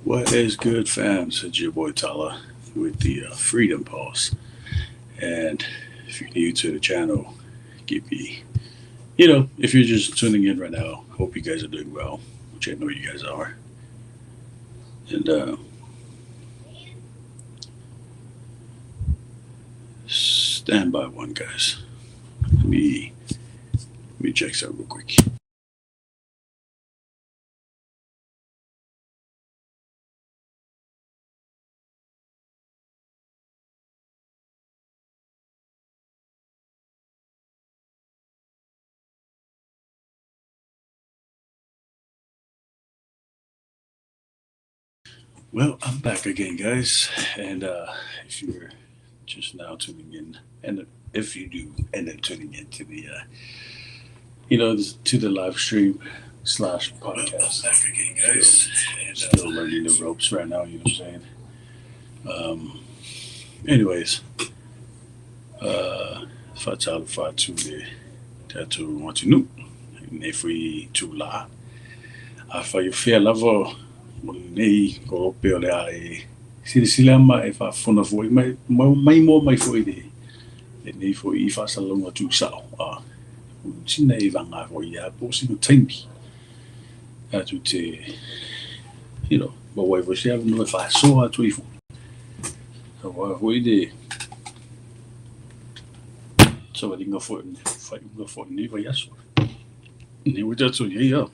What is good, fams? It's your boy Tala with the Freedom Pulse. And if you're new to the channel, give me, if you're just tuning in right now, hope you guys are doing well, which I know you guys are. And stand by one, guys. Let me check something real quick. Well, I'm back again, guys. And if you're just now tuning in, and if you do end up tuning in to the to the live stream slash podcast. Back again, guys. Still learning the ropes right now. You know what I'm saying? Anyways, Faasavalu-FREEDOM to want to know if we too la. Afa you feel lavo nei ko pe ole ai. Sila ma e fa fona foi mai mo mai foi de. Nei foi I fa salonga tu sao. Sina I vanga foi ya po sino timbi. Tu te ma wai você no fa so a tu ifo. So foi de so what inga foi ni vai aso. Ni wo just so yeah.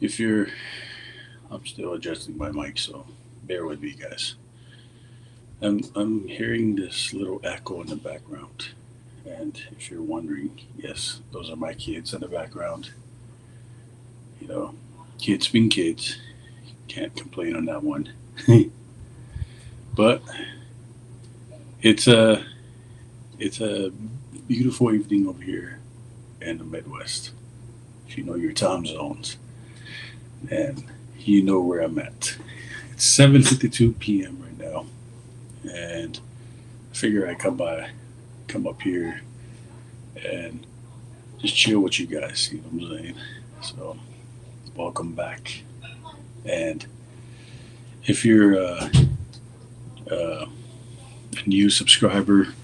If you're, I'm still adjusting my mic, so bear with me, guys. I'm hearing this little echo in the background, and if you're wondering, yes, those are my kids in the background. You know, kids being kids, can't complain on that one. But it's a beautiful evening over here in the Midwest. If you know your time zones, and you know where I'm at. It's 7:52 p.m. right now, and I figure I come up here, and just chill with you guys. You know what I'm saying? So, welcome back. And if you're a new subscriber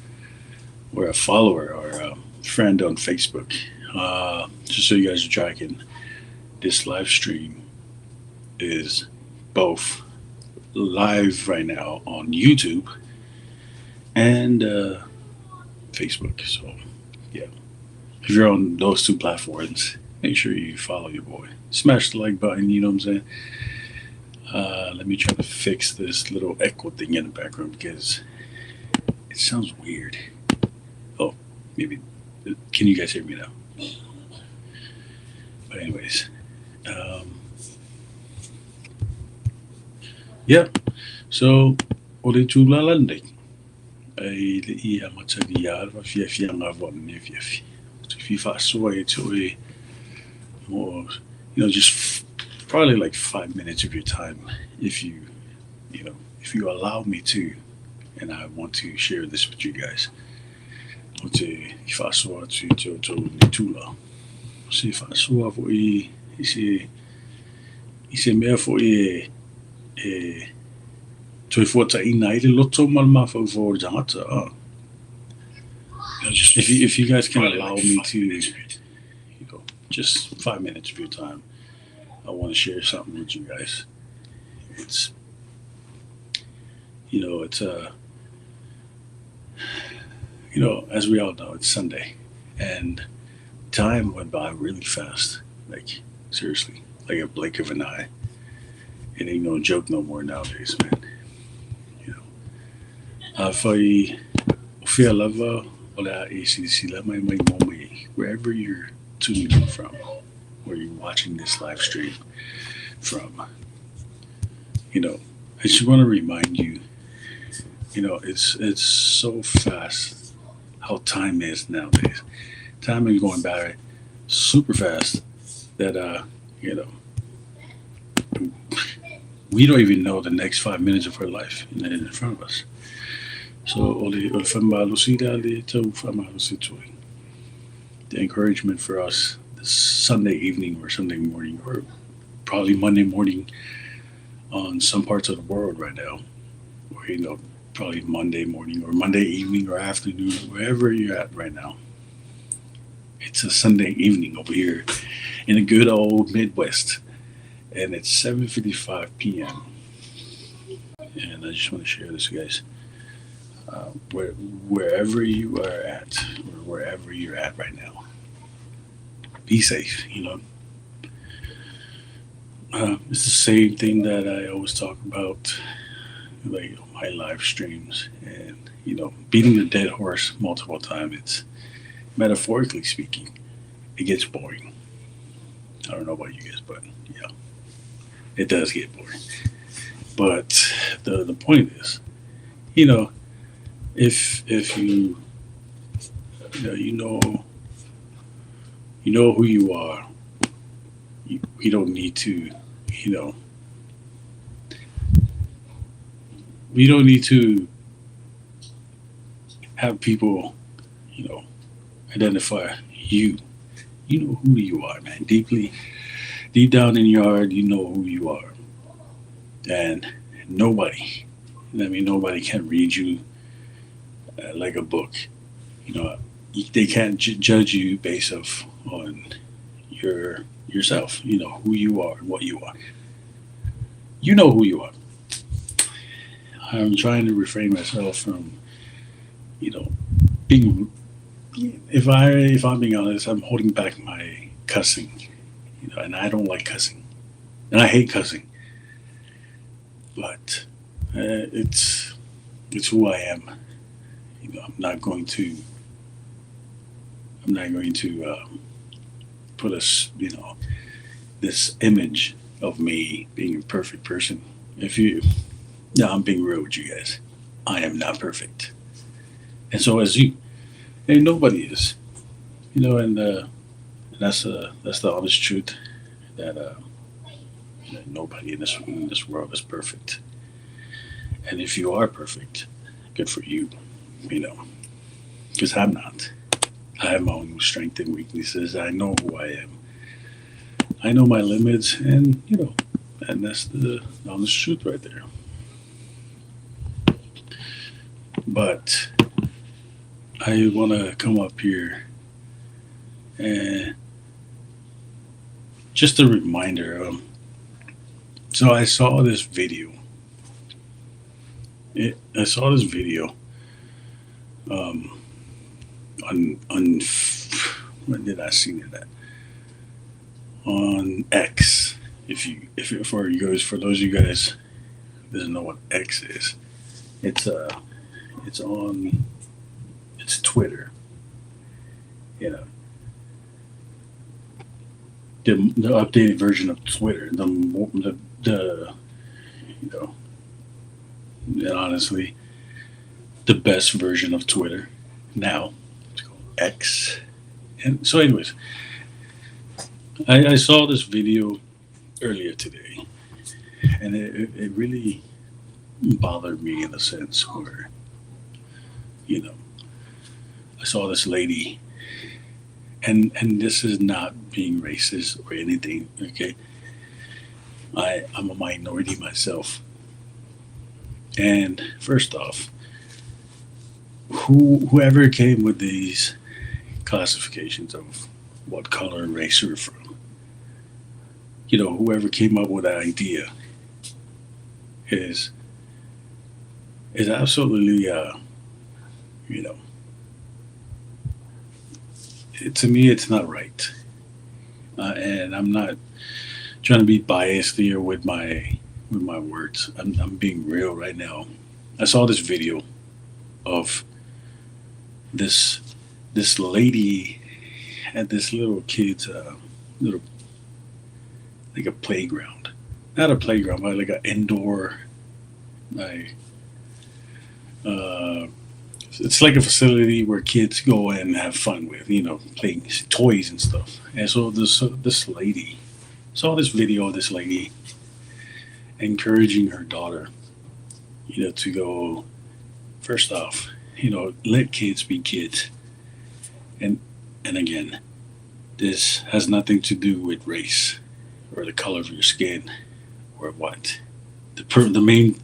or a follower or a friend on Facebook, just so you guys are tracking, this live stream is both live right now on YouTube and Facebook. So, yeah, if you're on those two platforms, make sure you follow your boy. Smash the like button, you know what I'm saying? Let me try to fix this little echo thing in the background because it sounds weird. Oh, maybe. Can you guys hear me now? But, anyways, um, yeah. So, ole tu la lande. Ai le I amata ni ya va fia nga von ne fia. To fifa so to a more, just probably like 5 minutes of your time if if you allow me to, and I want to share this with you guys. Ote ifa so to ni tula. Se fa so vo I se mea fo e toi fota ina I le loto mal ma fo jangata. If you guys can allow me to, just 5 minutes of your time, I want to share something with you guys. It's it's as we all know, it's Sunday, and time went by really fast. Like seriously, like a blink of an eye. It ain't no joke no more nowadays, man. You know, I feel love wala sila may mommy wherever you're tuning in from, where you're watching this live stream from. I just want to remind you, it's so fast how time is nowadays. Time is going by super fast that we don't even know the next 5 minutes of our life in front of us. So the encouragement for us this Sunday evening or Sunday morning or probably Monday morning on some parts of the world right now, or probably Monday morning or Monday evening or afternoon, wherever you're at right now. It's a Sunday evening over here in the good old Midwest, and it's 7:55 p.m. And I just want to share this, guys. Wherever you are at, or wherever you're at right now, be safe. It's the same thing that I always talk about, like on my live streams, and beating the dead horse multiple times. It's metaphorically speaking, it gets boring. I don't know about you guys, but it does get boring. But the point is, you know, if you know who you are, you don't need to, you know, we don't need to have people, you know, identify you. You know who you are, man. Deep down in your heart, you know who you are, and nobody, nobody can read you like a book. They can't judge you based off on yourself. You know who you are and what you are. You know who you are. I'm trying to refrain myself from, being. If I'm being honest, I'm holding back my cussing. And I don't like cussing, and I hate cussing. But it's who I am. I'm not going to. I'm not going to put this image of me being a perfect person. No, I'm being real with you guys. I am not perfect, and so as you, and nobody is. And that's the honest truth that nobody in this world is perfect. And if you are perfect, good for you. Because I'm not. I have my own strengths and weaknesses. I know who I am. I know my limits, and and that's the honest truth right there. But I want to come up here and just a reminder. So I saw this video. I saw this video on when did I see it at? On X. For those of you guys who doesn't know what X is, it's Twitter. The updated version of Twitter. The and honestly, the best version of Twitter now. It's called X. And so, anyways, I saw this video earlier today, and it really bothered me in a sense where, I saw this lady, and this is not being racist or anything, okay? I'm a minority myself. And first off, whoever came with these classifications of what color and race you're from, whoever came up with that idea is absolutely, to me, it's not right. And I'm not trying to be biased here with my words. I'm being real right now. I saw this video of this lady at this little kid's little, like a playground, not a playground, but like an indoor, like it's like a facility where kids go and have fun with, playing toys and stuff. And so this lady saw this video of this lady encouraging her daughter, to go. First off, let kids be kids. And again, this has nothing to do with race. or the color of your skin or what. The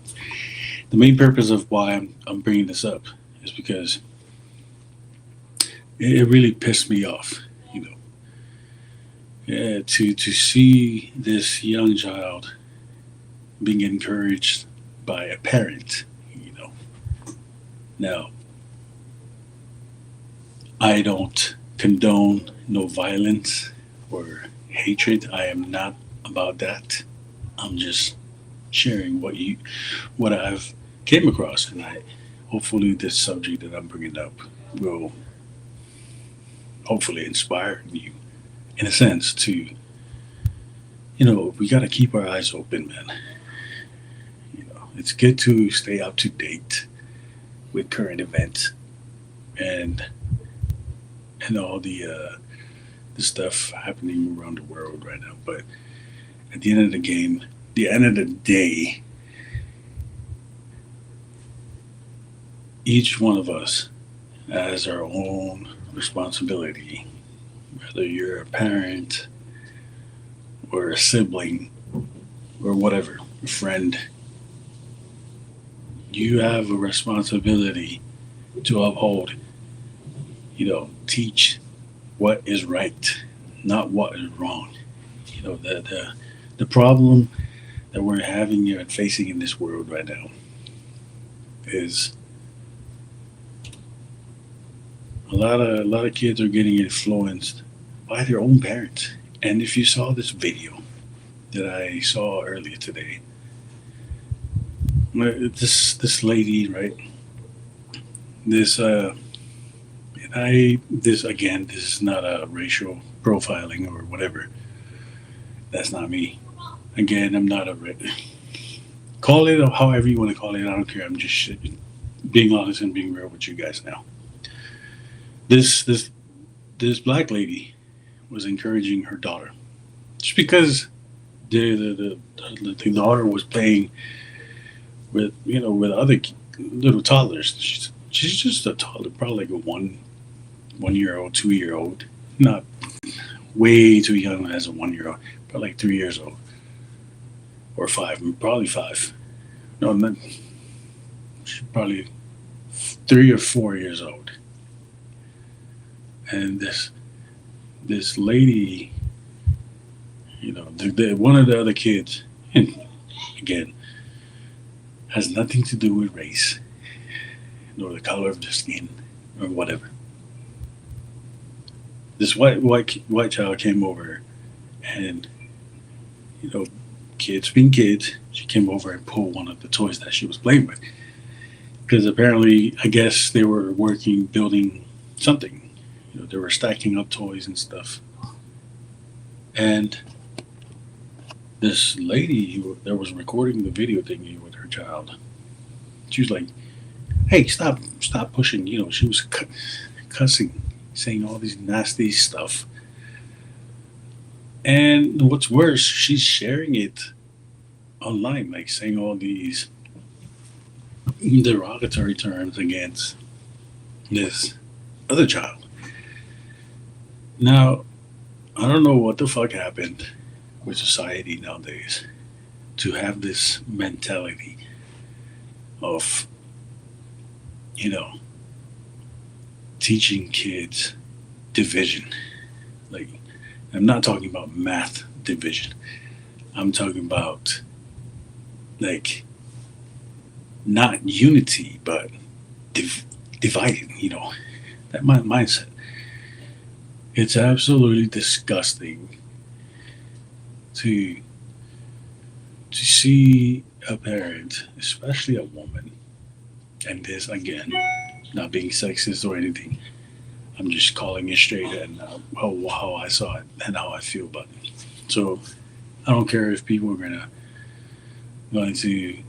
main purpose of why I'm bringing this up is because it really pissed me off, you know, to see this young child being encouraged by a parent, you know. Now, I don't condone no violence or hatred. I am not about that. I'm just sharing what I've came across, and I hopefully this subject that I'm bringing up will hopefully inspire you in a sense to, we got to keep our eyes open, man. It's good to stay up to date with current events and all the stuff happening around the world right now. But at the end of the day, each one of us has our own responsibility, whether you're a parent or a sibling or whatever, a friend. You have a responsibility to uphold, teach what is right, not what is wrong. The problem that we're having and facing in this world right now is a lot of kids are getting influenced by their own parents. And if you saw this video that I saw earlier today, this lady, right? This and this again, this is not a racial profiling or whatever. That's not me. Again, I'm not call it however you want to call it. I don't care. I'm just being honest and being real with you guys now. This black lady was encouraging her daughter just because the daughter was playing with other little toddlers. She's just a toddler, probably like a 1 year old, 2 year old, not way too young as a 1 year old, probably like 3 years old or five, probably five. No, not, she's probably 3 or 4 years old. And this lady, one of the other kids, and again, has nothing to do with race, nor the color of their skin, or whatever. This white child came over, and kids being kids, she came over and pulled one of the toys that she was playing with, because apparently, I guess they were working, building something. They were stacking up toys and stuff, and this lady that was recording the video thingy with her child, she was like, "Hey, stop pushing!" She was cussing, saying all these nasty stuff. And what's worse, she's sharing it online, like saying all these derogatory terms against this other child. Now, I don't know what the fuck happened with society nowadays to have this mentality of, you know, teaching kids division. Like, I'm not talking about math division. I'm talking about, like, not unity, but dividing, that mindset. It's absolutely disgusting to see a parent, especially a woman, and this again, not being sexist or anything. I'm just calling it straight and how I saw it and how I feel about it. So I don't care if people are going to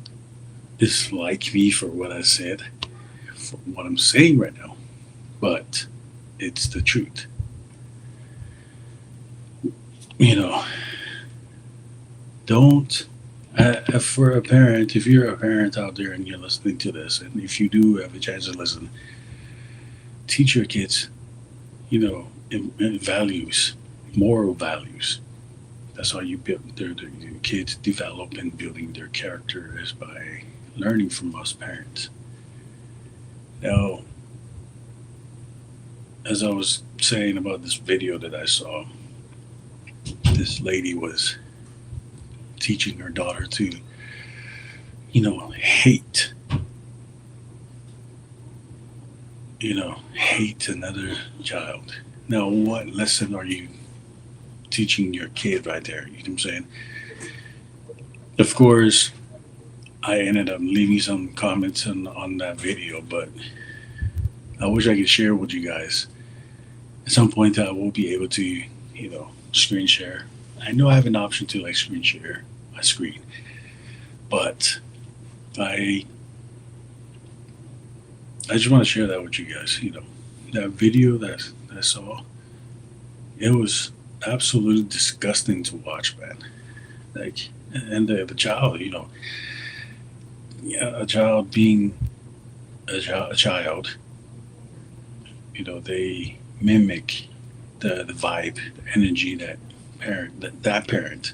dislike me for what I said, for what I'm saying right now, but it's the truth. Don't for a parent, if you're a parent out there and you're listening to this, and if you do have a chance to listen, teach your kids, in values, moral values. That's how you build their kids develop and building their character is by learning from us parents. Now, as I was saying about this video that I saw, this lady was teaching her daughter to, hate, hate another child. Now, what lesson are you teaching your kid right there? You know what I'm saying? Of course, I ended up leaving some comments on that video, but I wish I could share with you guys. At some point, I will be able to, screen share. I know I have an option to like screen share my screen, but I I just want to share that with you guys. That video that I saw, it was absolutely disgusting to watch, man. Like, and the child, yeah, a child being a child, they mimic the vibe, the energy that that parent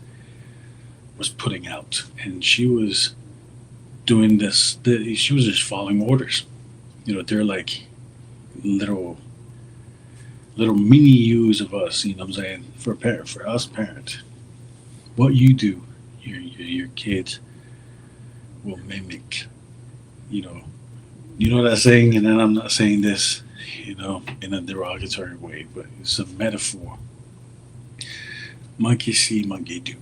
was putting out, and she was doing this. She was just following orders. They're like little mini yous of us. You know what I'm saying? For us parents, what you do, your kids will mimic. You know, you know that saying, and then I'm not saying this, in a derogatory way, but it's a metaphor. Monkey see, monkey do.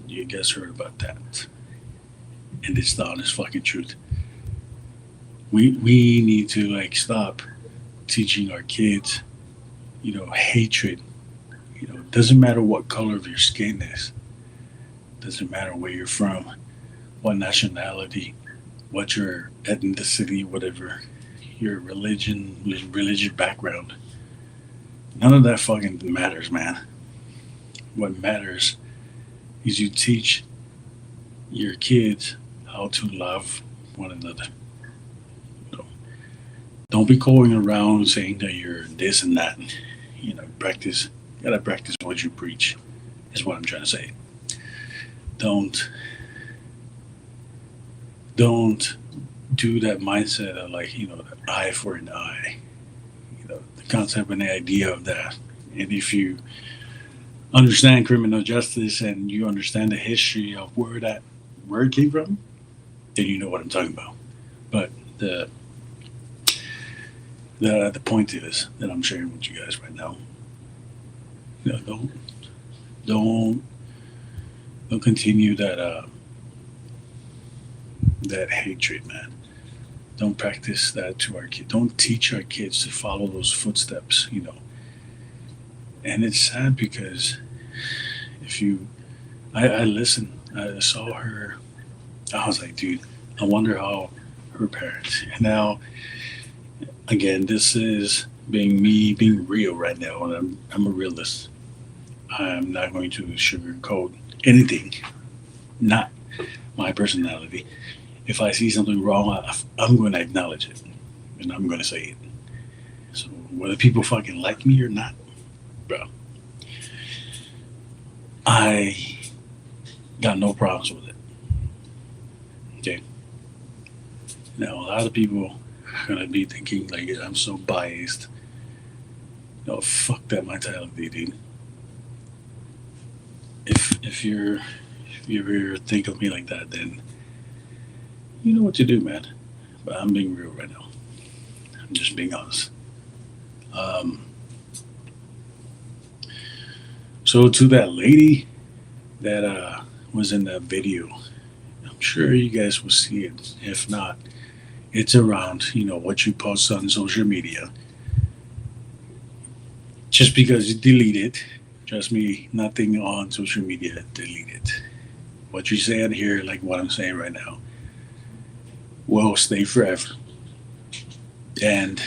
You guys heard about that, and it's the honest fucking truth. We need to like stop teaching our kids, hatred. Doesn't matter what color of your skin is. Doesn't matter where you're from, what nationality, what your ethnicity, whatever, your religious background. None of that fucking matters, man. What matters is you teach your kids how to love one another. You know, don't be going around saying that you're this and that. Practice. You gotta practice what you preach. Is what I'm trying to say. Don't don't do that mindset of like the eye for an eye. The concept and the idea of that. And if you understand criminal justice and you understand the history of where that word came from, then you know what I'm talking about. But the point is that I'm sharing with you guys right now. Don't don't continue that hatred, man. Don't practice that to our kids. Don't teach our kids to follow those footsteps. And it's sad because if you, I listened, I saw her. I was like, dude, I wonder how her parents. And now, again, this is being real right now, and I'm a realist. I'm not going to sugarcoat anything. Not my personality. If I see something wrong, I'm going to acknowledge it, and I'm going to say it. So whether people fucking like me or not, bro, I got no problems with it. Okay. Now a lot of people are gonna be thinking like I'm so biased. No, fuck that mentality, dude. If you ever think of me like that, then you know what to do, man. But I'm being real right now. I'm just being honest. Um, so to that lady that was in that video, I'm sure you guys will see it. If not, it's around. What you post on social media. Just because you delete it, trust me, nothing on social media delete it. What you say out here, like what I'm saying right now, will stay forever. And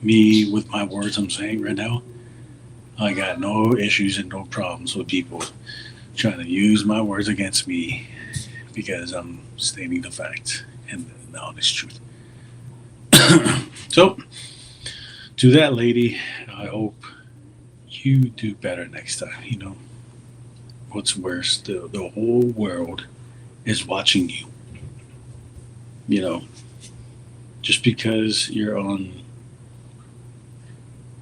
me with my words I'm saying right now, I got no issues and no problems with people trying to use my words against me because I'm stating the facts and the honest truth. So, to that lady, I hope you do better next time. what's worse, the whole world is watching you. You know, just because you're on,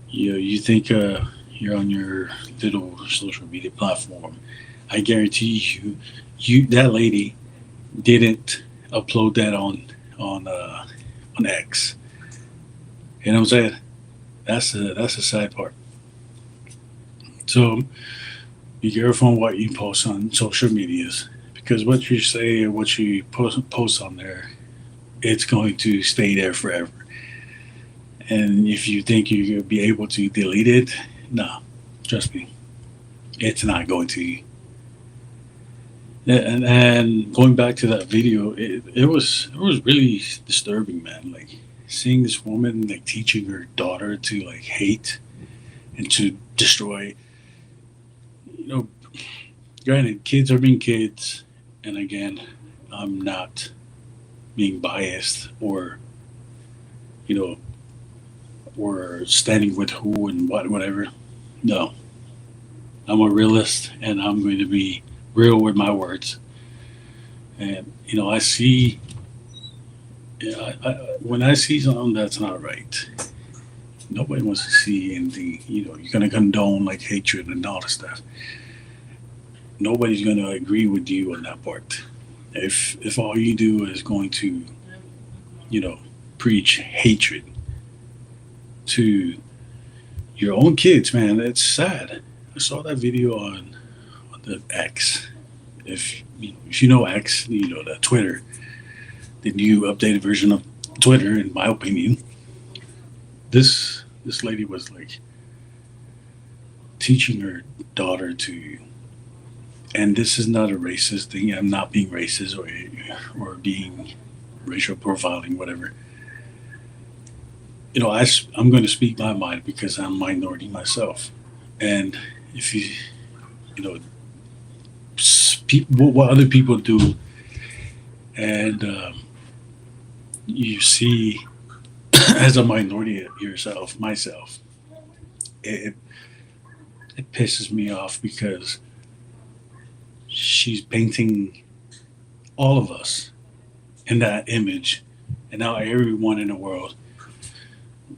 you think you're on your little social media platform. I guarantee you that lady didn't upload that on on X. You know what I'm saying? That's the sad part. So be careful on what you post on social medias because what you say and what you post on there, it's going to stay there forever. And if you think you're going to be able to delete it, no, trust me, it's not going to. And going back to that video, it was really disturbing, man. Like seeing this woman like teaching her daughter to like hate and to destroy. You know, granted, kids are being kids, and again, I'm not being biased or you know or standing with who and what whatever. No, I'm a realist, and I'm going to be real with my words. And I see, when I see something that's not right, nobody wants to see anything. You're going to condone like hatred and all this stuff. Nobody's going to agree with you on that part. If all you do is going to, you know, preach hatred to your own kids, man, it's sad. I saw that video on the X. If you know X, you know the Twitter, the new updated version of Twitter, in my opinion. This lady was like teaching her daughter to, and this is not a racist thing. I'm not being racist or being racial profiling, whatever. I'm going to speak my mind because I'm minority myself, and if you know, what other people do, and you see as a minority yourself, myself, it it pisses me off because she's painting all of us in that image, and now everyone in the world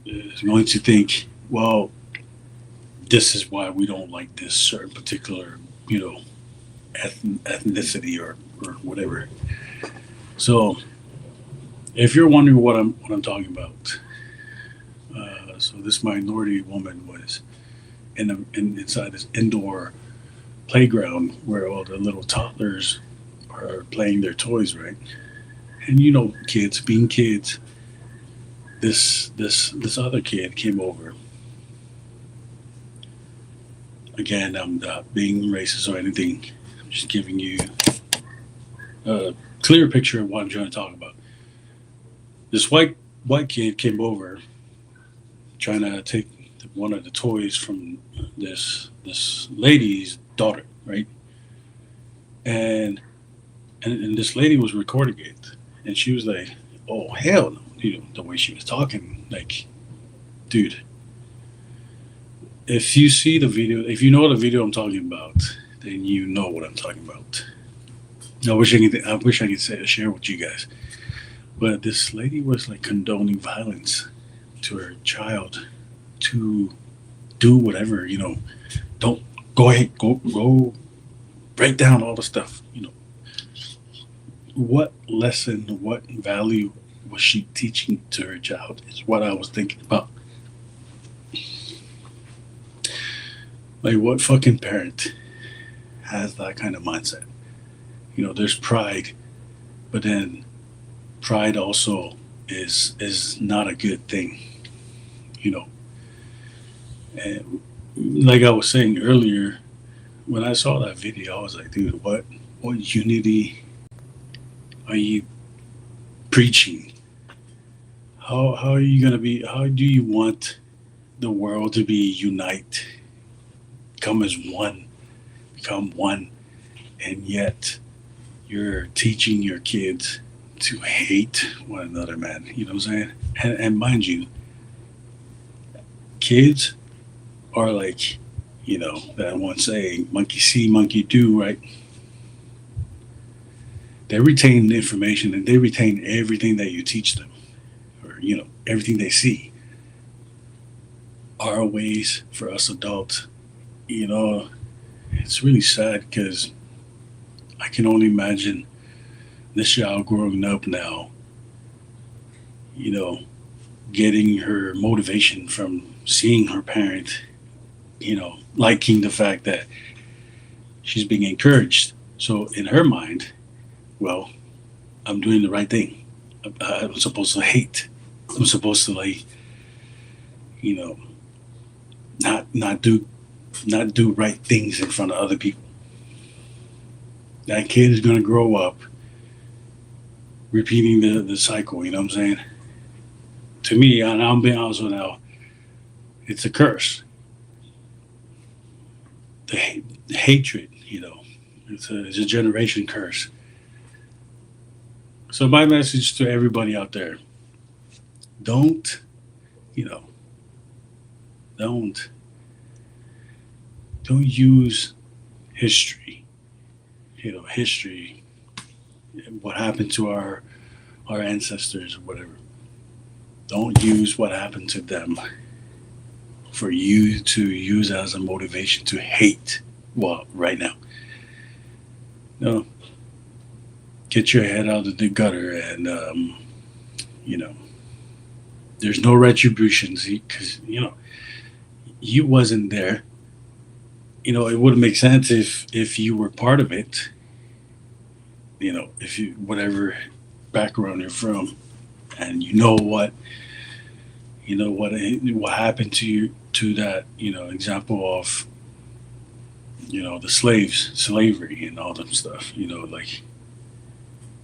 is going to think, well, this is why we don't like this certain particular, ethnicity or whatever. So, if you're wondering what I'm talking about, so this minority woman was inside this indoor playground where all the little toddlers are playing their toys, right? And kids being kids, this other kid came over. Again, I'm not being racist or anything. I'm just giving you a clear picture of what I'm trying to talk about. This white kid came over trying to take one of the toys from this lady's daughter, right? And and this lady was recording it, and she was like, "Oh hell no!" The way she was talking, like, dude, if you see the video, if you know the video I'm talking about, then you know what I'm talking about. I wish I could share with you guys, but this lady was like condoning violence to her child to do whatever. Don't go ahead, go break down all the stuff. What lesson, what value was she teaching to her child? Is what I was thinking about. Like, what fucking parent has that kind of mindset? There's pride, but then pride also is not a good thing. You know, and like I was saying earlier, when I saw that video, I was like, dude, what unity are you preaching? How are you gonna be? How do you want the world to be unite, come as one, become one, and yet you're teaching your kids to hate one another, man. You know what I'm saying? And mind you, kids are like that one saying, monkey see, monkey do, right? They retain the information and they retain everything that you teach them, or, everything they see. Our ways for us adults, you know, it's really sad because I can only imagine this child growing up now, you know, getting her motivation from seeing her parent, liking the fact that she's being encouraged. So in her mind, well, I'm doing the right thing. I'm supposed to hate. I'm supposed to you know, not do right things in front of other people. That kid is gonna grow up repeating the cycle. You know what I'm saying? To me, and I'm being honest with now, it's a curse. The hatred, it's a generation curse. So my message to everybody out there: don't, you know, don't don't use history. History, what happened to our ancestors or whatever. Don't use what happened to them for you to use as a motivation to hate. Well, right now, no, get your head out of the gutter, and you know, there's no retribution because you wasn't there. It wouldn't make sense if you were part of it. If you whatever background you're from, and what happened to you, to that example of the slavery and all them stuff. Like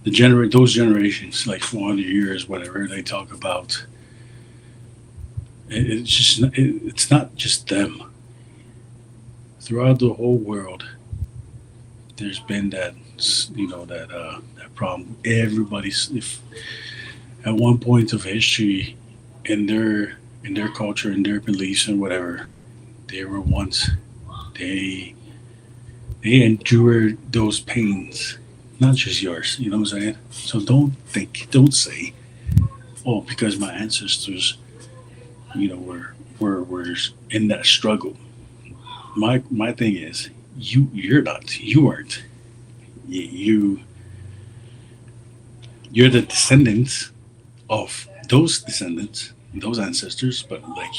those generations, like 400 years, whatever they talk about. It's not just them. Throughout the whole world, there's been that problem. Everybody's, if at one point of history, in their culture, in their beliefs and whatever, they were once, they they endured those pains, not just yours. You know what I'm saying? So don't say, oh, because my ancestors, were in that struggle. My thing is, you're not, you aren't. You you're the descendants of those descendants, those ancestors, but like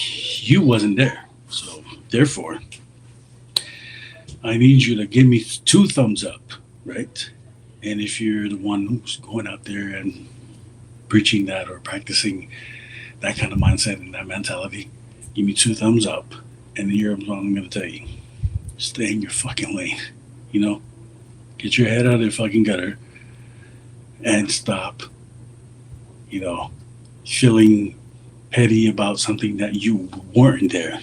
you wasn't there. So therefore, I need you to give me two thumbs up, right? And if you're the one who's going out there and preaching that or practicing that kind of mindset and that mentality, give me two thumbs up. And here's what I'm going to tell you: stay in your fucking lane. You know, get your head out of the fucking gutter and stop. Feeling petty about something that you weren't there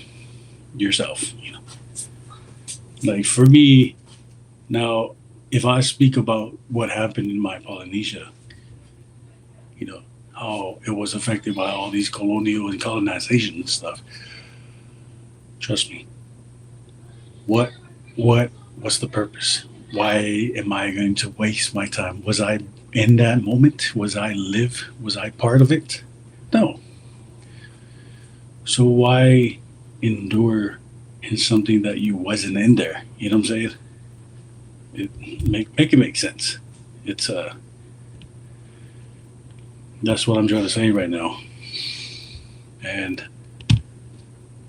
yourself. Like for me now, if I speak about what happened in my Polynesia, how it was affected by all these colonial and colonization and stuff. Trust me. What what's the purpose? Why am I going to waste my time? Was I in that moment? Was I part of it? No. So why endure in something that you wasn't in there? You know what I'm saying? Make it make sense. It's That's what I'm trying to say right now. And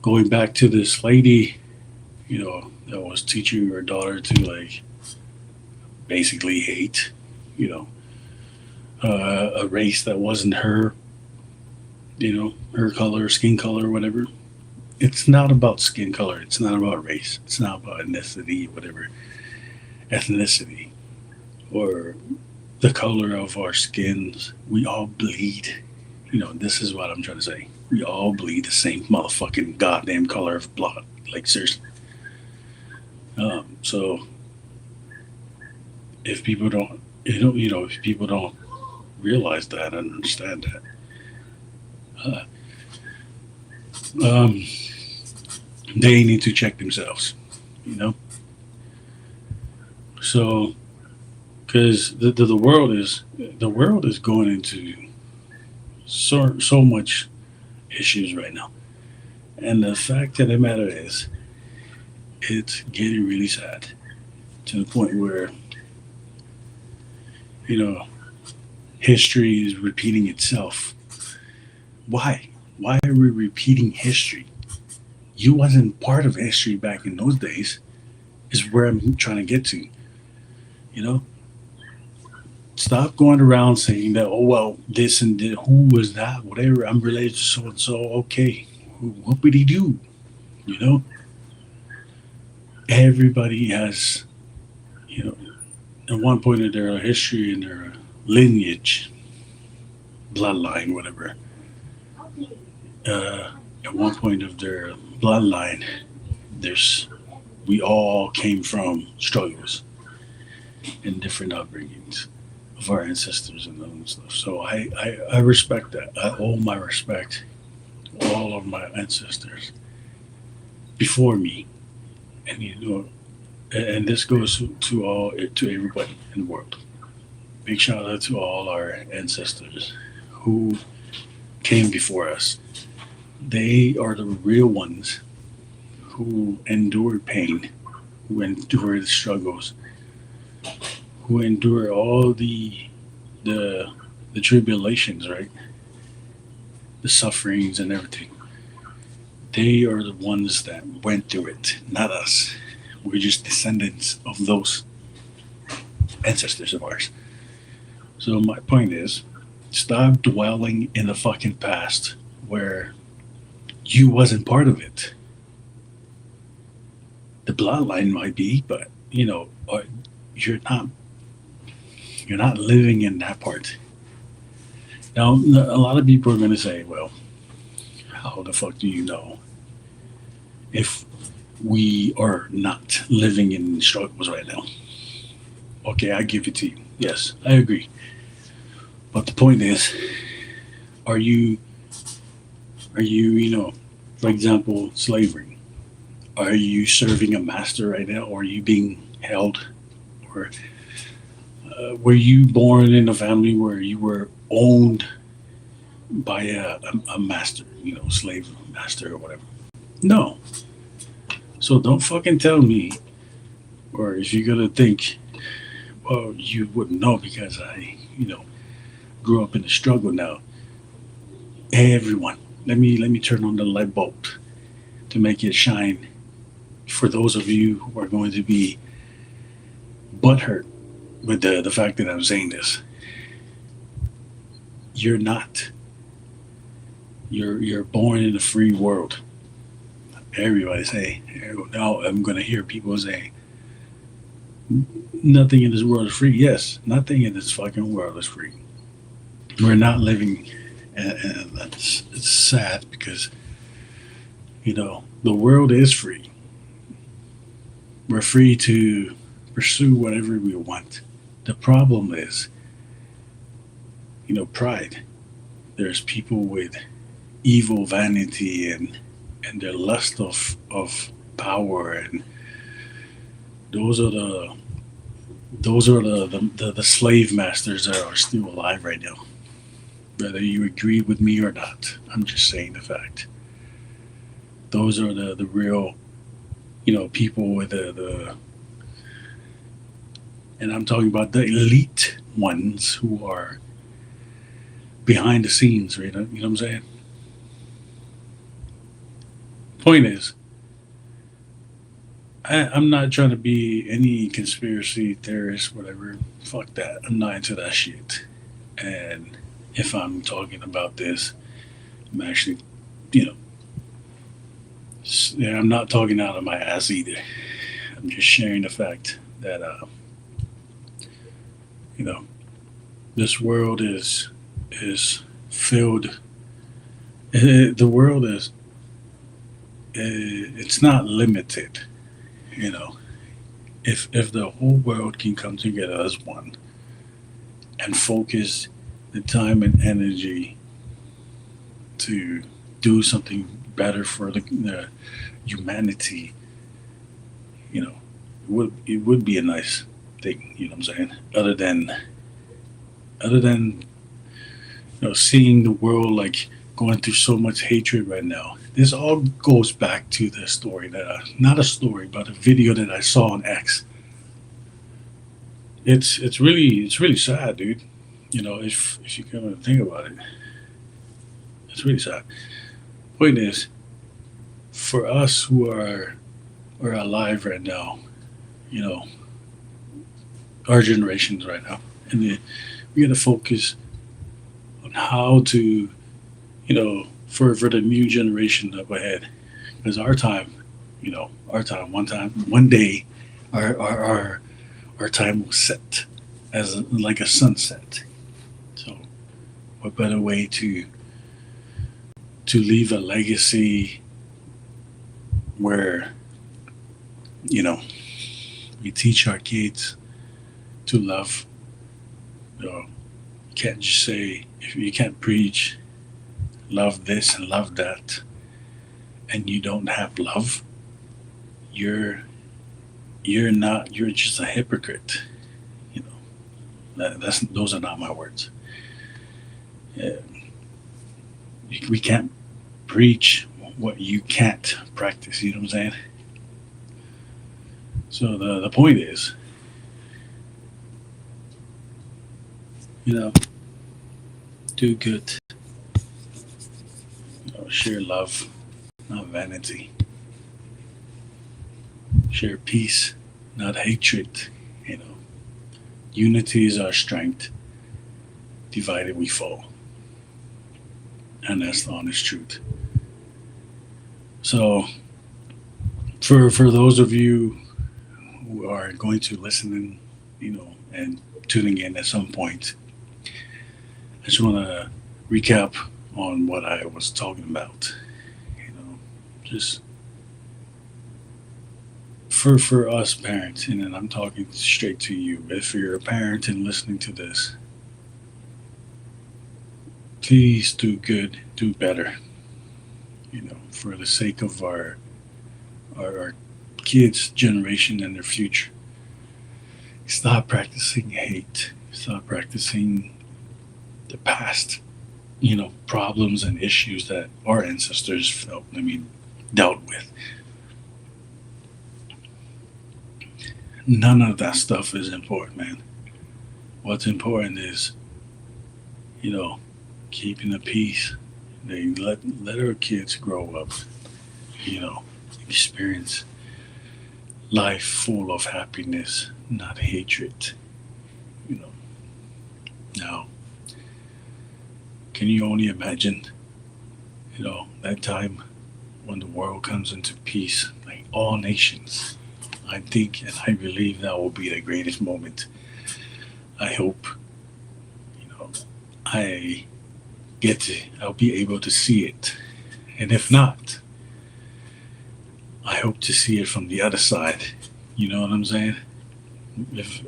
going back to this lady, that was teaching her daughter to like basically hate, you know, a race that wasn't her, her color, skin color, whatever. It's not about skin color. It's not about race. It's not about ethnicity, whatever ethnicity or the color of our skins. We all bleed. This is what I'm trying to say. We all bleed the same motherfucking goddamn color of blood. Like seriously. So if people don't, if people don't realize that and understand that, uh, um, they need to check themselves. You know, so because the world is going into so much issues right now, and the fact of the matter is, it's getting really sad to the point where you know history is repeating itself. Why? Why are we repeating history? You wasn't part of history back in those days. Is where I'm trying to get to. You know, stop going around saying that. Oh well, this and that, who was that? Whatever. I'm related to so and so. Okay, what would he do? You know, everybody has at one point in their history and their lineage, bloodline, whatever. Uh, at one point of their bloodline, there's we all came from struggles and different upbringings of our ancestors and all that stuff. So I respect that. I owe my respect to all of my ancestors before me, and and this goes to all to everybody in the world. Big shout out to all our ancestors who came before us. They are the real ones who endured pain, who endured struggles, who endured all the the tribulations, right? The sufferings and everything. They are the ones that went through it, not us. We're just descendants of those ancestors of ours. So my point is, stop dwelling in the fucking past where you wasn't part of it. The bloodline might be, but you're not you're not living in that part. Now, a lot of people are going to say, "Well, how the fuck do you know if we are not living in struggles right now?" Okay, I give it to you. Yes, I agree. But the point is, are you, for example, slavery? Are you serving a master right now, or are you being held, or were you born in a family where you were owned by a master, slave master or whatever? No. So don't fucking tell me, or if you're gonna think, well, you wouldn't know because I grew up in the struggle. Now, everyone, let me turn on the light bulb to make it shine for those of you who are going to be butthurt with the fact that I'm saying this. You're not. You're born in a free world. Everybody say, now I'm going to hear people say, nothing in this world is free. Yes, nothing in this fucking world is free. We're not living, and it's sad because, the world is free. We're free to pursue whatever we want. The problem is, pride. There's people with evil vanity and their lust of power, and those are the slave masters that are still alive right now. Whether you agree with me or not, I'm just saying the fact. Those are the real, people with the and I'm talking about the elite ones who are behind the scenes, right? You know what I'm saying? Point is, I'm not trying to be any conspiracy theorist, whatever. Fuck that. I'm not into that shit. And if I'm talking about this, I'm actually, you know, I'm not talking out of my ass either. I'm just sharing the fact that, you know, this world is filled. The world is it's not limited. You know, if the whole world can come together as one and focus the time and energy to do something better for the humanity, you know, it would be a nice thing. You know what I'm saying? Other than seeing the world like going through so much hatred right now. This all goes back to the story not a story, but a video that I saw on X. It's really sad, dude. If you come and think about it, it's really sad. Point is, for us who are alive right now, you know, our generations right now, and we got to focus on how to, for the new generation up ahead, because one day, our time will set as like a sunset. So, what better way to leave a legacy where you know we teach our kids to love. You can't just say, if you can't preach love this and love that, and you don't have love, you're you're just a hypocrite. You know that's those are not my words. Uh, we can't preach what you can't practice. You know what I'm saying? So the point is, you know, do good. Share love, not vanity. Share peace, not hatred. You know, unity is our strength. Divided we fall, and that's the honest truth. So, for those of you who are going to listen, and tuning in at some point, I just want to recap on what I was talking about. Just for us parents, and then I'm talking straight to you. If you're a parent and listening to this, please do good, do better. For the sake of our kids' generation and their future. Stop practicing hate. Stop practicing the past, problems and issues that our ancestors dealt with. None of that stuff is important, man. What's important is, you know, keeping the peace. They let our kids grow up, you know, experience life full of happiness, not hatred. You know. Now, can you only imagine, that time when the world comes into peace, like all nations? I think and I believe that will be the greatest moment. I hope, you know, I I'll be able to see it. And if not, I hope to see it from the other side. You know what I'm saying? If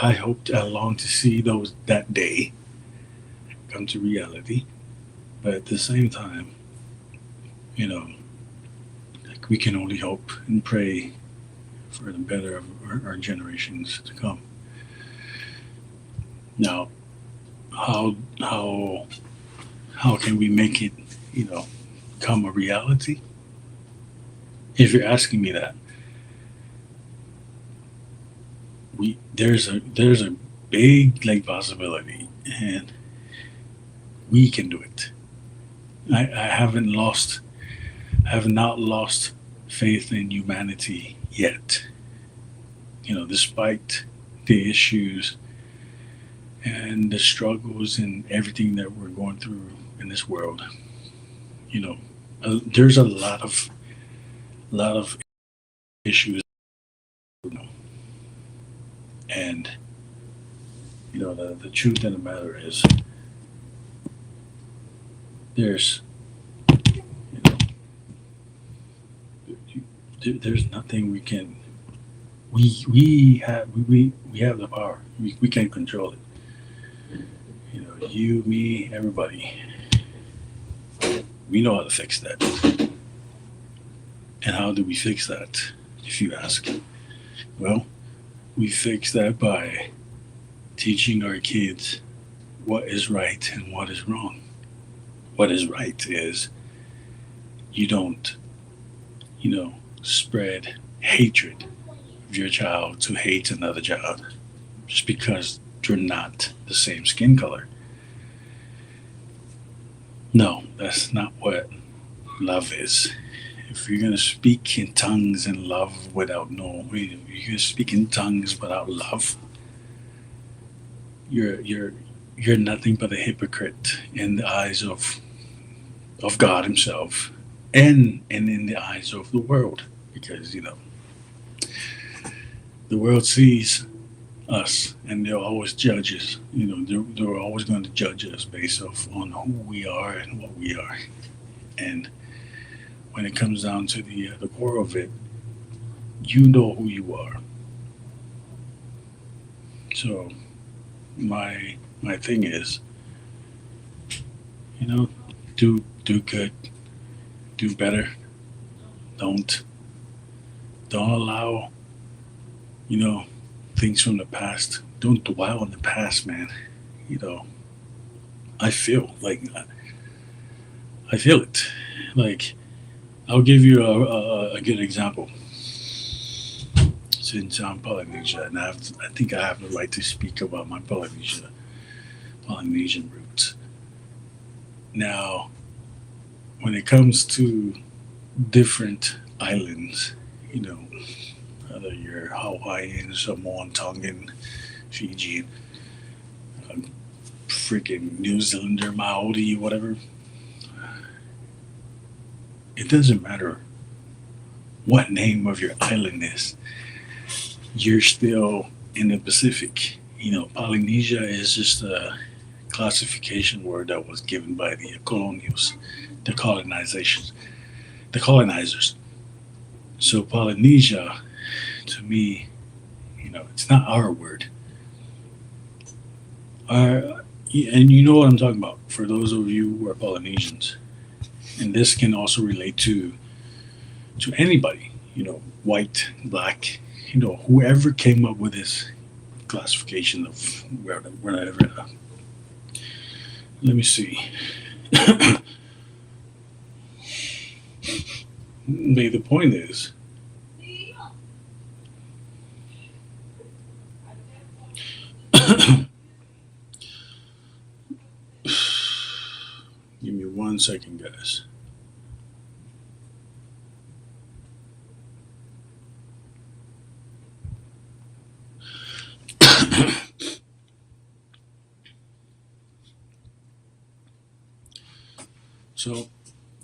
I hope, I long to see that day come to reality. But at the same time, you know, like we can only hope and pray for the better of our generations to come. Now, how how can we make it, come a reality? If you're asking me that, there's a big like possibility, and we can do it. I have not lost faith in humanity yet. Despite the issues and the struggles and everything that we're going through in this world, you know, there's a lot of issues, you know, and the truth of the matter is, there's you know there's nothing we can we have the power. We can control it. You, me, everybody. We know how to fix that. And how do we fix that, if you ask? Well, we fix that by teaching our kids what is right and what is wrong. What is right is you don't, you know, spread hatred of your child to hate another child just because you're not the same skin color. No, that's not what love is. If you're gonna speak in tongues and love without no, you're gonna speak in tongues without love. You're nothing but a hypocrite in the eyes of God Himself, and in the eyes of the world, because the world sees us and they're always judges. They're always going to judge us based off on who we are and what we are. And when it comes down to the core of it, you know who you are. So my thing is, do good, do better. Don't don't allow you know things from the past. Don't dwell on the past, man. You know, I feel like I feel it. Like I'll give you a good example. Since I'm Polynesia, and I think I have the right to speak about my Polynesian roots. Now, when it comes to different islands, you know, whether you're Hawaiian, Samoan, Tongan, Fijian, freaking New Zealander, Maori, whatever, it doesn't matter what name of your island is. You're still in the Pacific. Polynesia is just a classification word that was given by the colonials, the colonizations, the colonizers. So Polynesia, to me, it's not our word. And you know what I'm talking about. For those of you who are Polynesians, and this can also relate to anybody, white, black, whoever came up with this classification of wherever. Let me see. The point is, give me 1 second, guys. So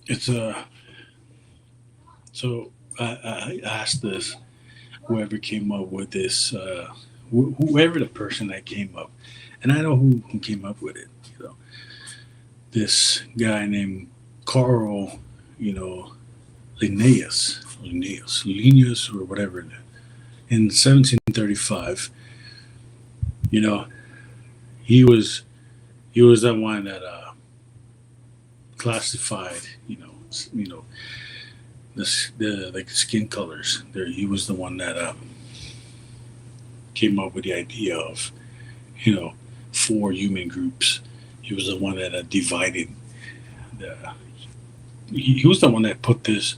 it's so I asked this whoever came up with this, whoever the person that came up, and I know who came up with it. This guy named Carl, Linnaeus, or whatever, in 1735. You know, he was he was the one that classified, the like skin colors. There, he was the one that came up with the idea of, you know, four human groups. He was the one that divided. The, he was the one that put this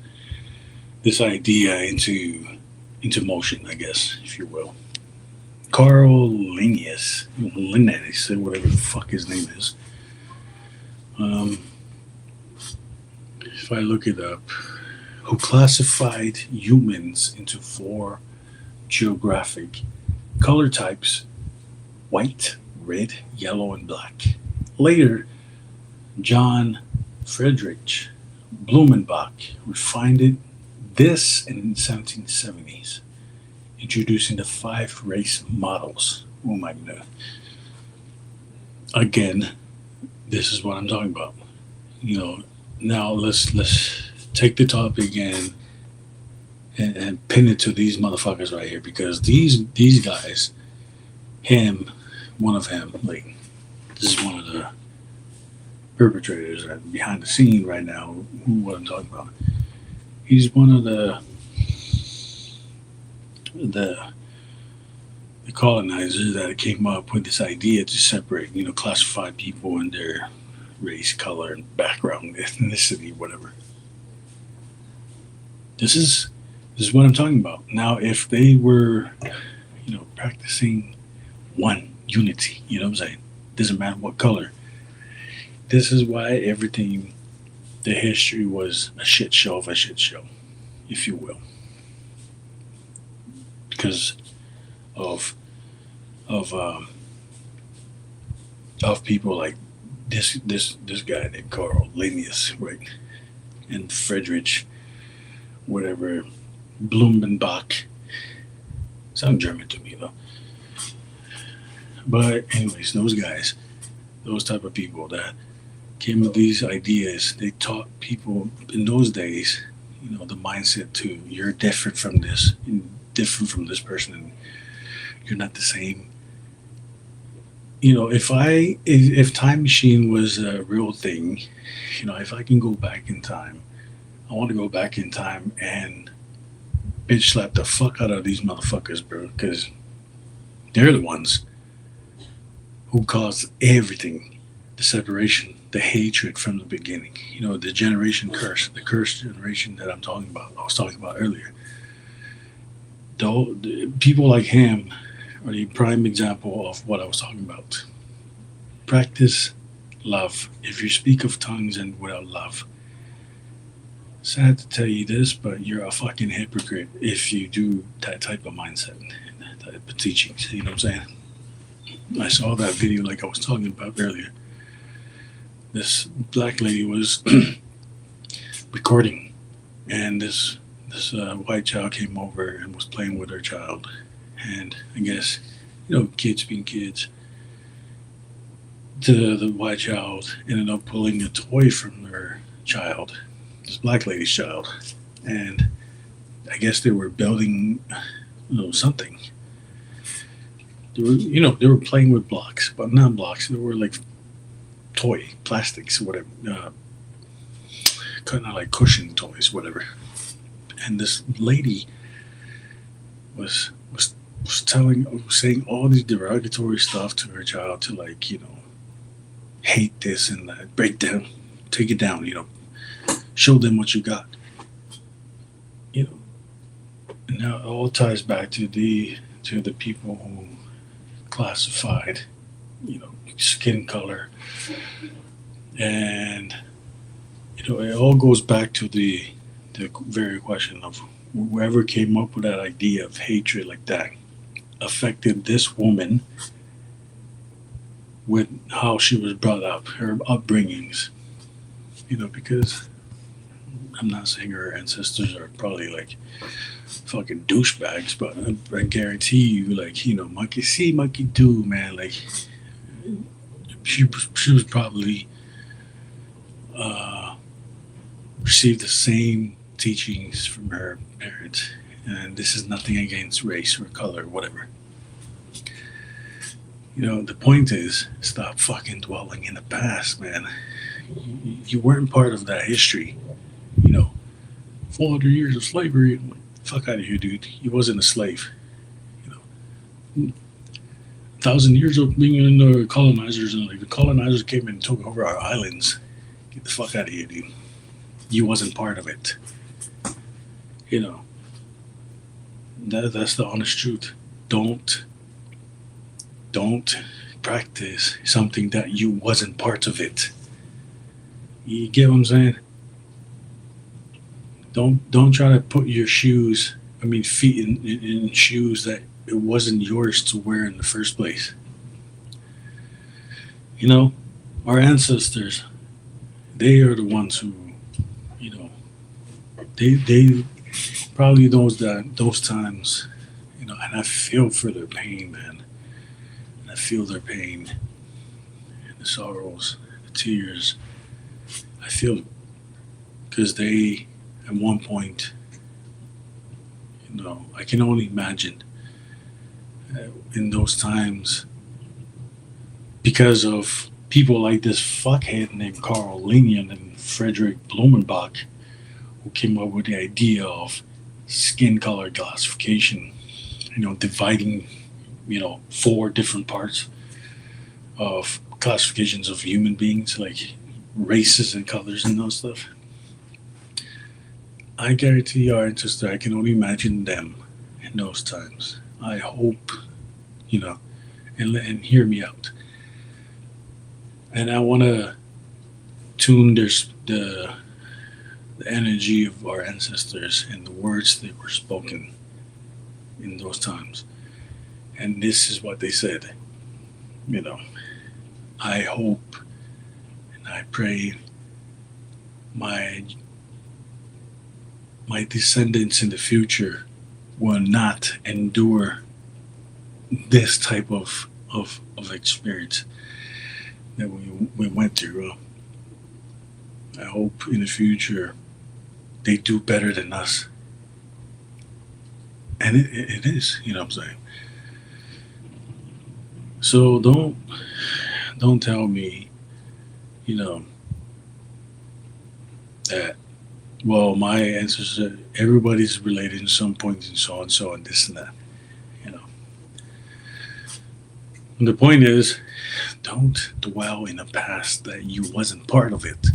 idea into motion, I guess, if you will. Carl Linnaeus, whatever the fuck his name is. Um, if I look it up, who classified humans into four geographic color types: white, red, yellow, and black. Later, John Friedrich Blumenbach refined this in the 1770s, introducing the five race models. Oh my god. Again, this is what I'm talking about. Now let's take the topic and pin it to these motherfuckers right here, because these guys, one of him, like, this is one of the perpetrators right behind the scene right now. What I'm talking about. He's one of the the the colonizer that came up with this idea to separate, classify people in their race, color, and background, ethnicity, whatever. This is this is what I'm talking about. Now, if they were, practicing one unity, you know what I'm saying? Doesn't matter what color. This is why everything, the history was a shit show of a shit show, if you will, because of of um, of people like this guy named Carl Linnaeus, right, and Friedrich, whatever, Blumenbach. Sound German to me though. But anyways, those guys, those type of people that came with these ideas, they taught people in those days, the mindset to you're different from this, and different from this person, and you're not the same. If time machine was a real thing, if I can go back in time, I want to go back in time and bitch slap the fuck out of these motherfuckers, bro, because they're the ones who caused everything, the separation, the hatred from the beginning. The generation curse, the cursed generation that I was talking about earlier. Though people like him are the prime example of what I was talking about. Practice love. If you speak of tongues and without love, sad to tell you this, but you're a fucking hypocrite if you do that type of mindset, that type of teachings. You know what I'm saying? I saw that video like I was talking about earlier. This black lady was recording, and this white child came over and was playing with her child, and I guess kids being kids, the white child ended up pulling a toy from her child, this black lady's child, and I guess they were building something. They were playing with blocks, but not blocks. They were like toy plastics, whatever, kind of like cushion toys, whatever. And this lady was saying all these derogatory stuff to her child to like hate this and that, break down, take it down, show them what you got, you know. And now it all ties back to the people who classified, skin color, and it all goes back to the very question of whoever came up with that idea of hatred like that affected this woman with how she was brought up, her upbringings, because I'm not saying her ancestors are probably like fucking douchebags, but I guarantee you, like, monkey see, monkey do, man. Like, she was probably uh, received the same teachings from her parents. And this is nothing against race or color, whatever. The point is, stop fucking dwelling in the past, man. You weren't part of that history. 400 years of slavery. Fuck out of here, dude. You wasn't a slave. 1,000 years of being in the colonizers, and like the colonizers came and took over our islands. Get the fuck out of here, dude. You wasn't part of it. That's the honest truth. Don't practice something that you wasn't part of it. You get what I'm saying? Don't try to put your feet in shoes that it wasn't yours to wear in the first place. Our ancestors, they are the ones who, they probably those times, and I feel for their pain, man. And I feel their pain and the sorrows, the tears. I feel because they, at one point, I can only imagine in those times, because of people like this fuckhead named Carl Linnaeus and Frederick Blumenbach, who came up with the idea of skin color classification. dividing, 4 different parts of classifications of human beings, like races and colors and those stuff. I guarantee our ancestors, I can only imagine them in those times. I hope, and hear me out. And I want to tune the energy of our ancestors and the words that were spoken in those times. And this is what they said. I hope and I pray my descendants in the future will not endure this type of experience that we went through. I hope in the future they do better than us. And it is, what I'm saying. So don't tell me, that, well, my ancestors, everybody's related in some point and so and this and that. And the point is, don't dwell in a past that you wasn't part of it.